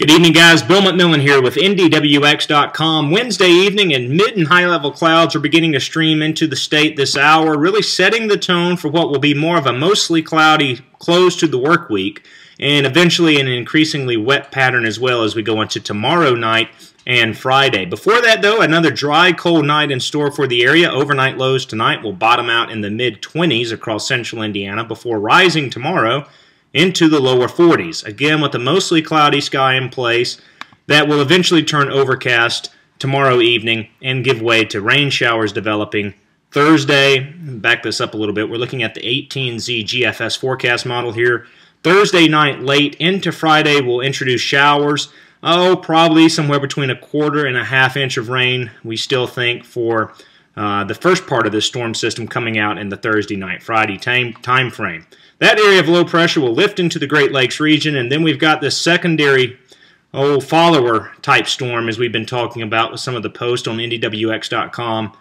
Good evening, guys. Bill McMillan here with NDWX.com. Wednesday evening, and mid and high-level clouds are beginning to stream into the state this hour, really setting the tone for what will be more of a mostly cloudy close to the work week, and eventually an increasingly wet pattern as well as we go into tomorrow night and Friday. Before that, though, another dry, cold night in store for the area. Overnight lows tonight will bottom out in the mid-20s across central Indiana before rising tomorrow into the lower 40s. Again, with a mostly cloudy sky in place, that will eventually turn overcast tomorrow evening and give way to rain showers developing Thursday. Back this up a little bit. We're looking at the 18Z GFS forecast model here. Thursday night late into Friday will introduce showers. Probably somewhere between a quarter and a half inch of rain, we still think, for the first part of this storm system coming out in the Thursday night, Friday time frame. That area of low pressure will lift into the Great Lakes region, and then we've got this secondary follower type storm, as we've been talking about with some of the posts on NDWX.com.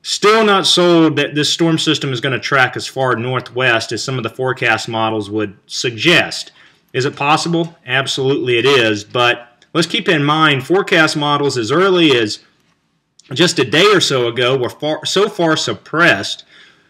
Still not sold that this storm system is going to track as far northwest as some of the forecast models would suggest. Is it possible? Absolutely it is, but let's keep in mind forecast models as early as just a day or so ago were so far suppressed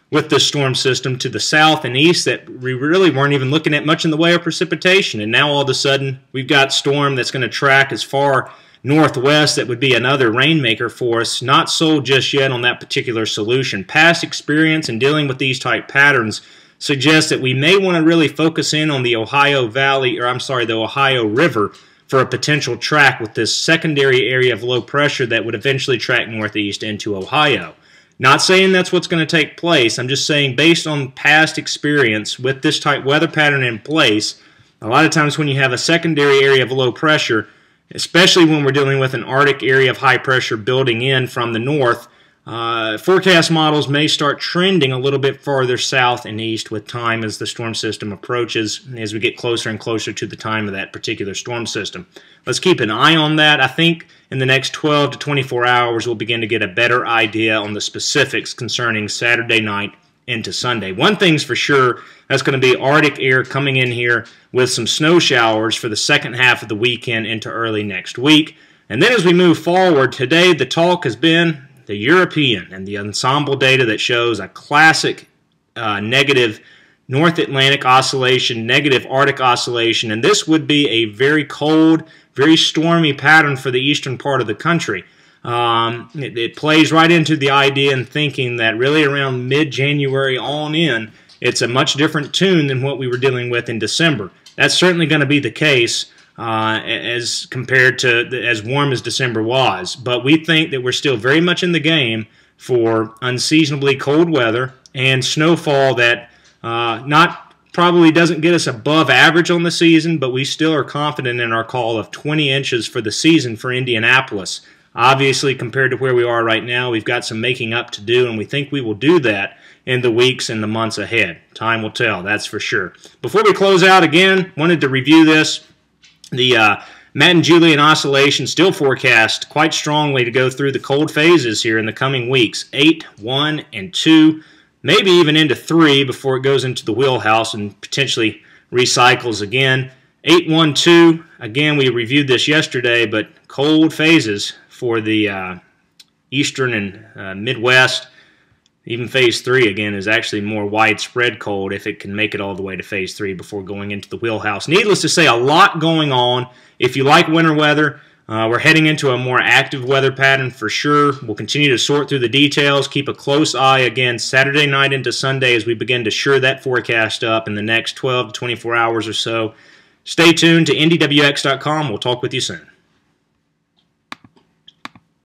with this storm system to the south and east that we really weren't even looking at much in the way of precipitation. And now all of a sudden we've got storm that's going to track as far northwest that would be another rainmaker for us. Not sold just yet on that particular solution. Past experience in dealing with these type patterns suggests that we may want to really focus in on the Ohio River for a potential track with this secondary area of low pressure that would eventually track northeast into Ohio. Not saying that's what's going to take place. I'm just saying based on past experience with this type weather pattern in place, a lot of times when you have a secondary area of low pressure, especially when we're dealing with an Arctic area of high pressure building in from the north, forecast models may start trending a little bit farther south and east with time as the storm system approaches, as we get closer and closer to the time of that particular storm system. Let's keep an eye on that. I think in the next 12 to 24 hours we'll begin to get a better idea on the specifics concerning Saturday night into Sunday. One thing's for sure, that's going to be Arctic air coming in here with some snow showers for the second half of the weekend into early next week. And then as we move forward, today the talk has been the European and the ensemble data that shows a classic negative North Atlantic oscillation, negative Arctic oscillation, and this would be a very cold, very stormy pattern for the eastern part of the country. It plays right into the idea and thinking that really around mid-January on in, it's a much different tune than what we were dealing with in December. That's certainly going to be the case as compared to as warm as December was. But we think that we're still very much in the game for unseasonably cold weather and snowfall that probably doesn't get us above average on the season, but we still are confident in our call of 20 inches for the season for Indianapolis. Obviously, compared to where we are right now, we've got some making up to do, and we think we will do that in the weeks and the months ahead. Time will tell, that's for sure. Before we close out, again, wanted to review this. The Matt and Julian oscillation still forecast quite strongly to go through the cold phases here in the coming weeks. 8, 1, and 2, maybe even into 3 before it goes into the wheelhouse and potentially recycles again. 8, 1, 2, again, we reviewed this yesterday, but cold phases for the eastern and Midwest. Even phase 3, again, is actually more widespread cold if it can make it all the way to phase 3 before going into the wheelhouse. Needless to say, a lot going on. If you like winter weather, we're heading into a more active weather pattern for sure. We'll continue to sort through the details, keep a close eye again Saturday night into Sunday as we begin to shore that forecast up in the next 12 to 24 hours or so. Stay tuned to NDWX.com. We'll talk with you soon.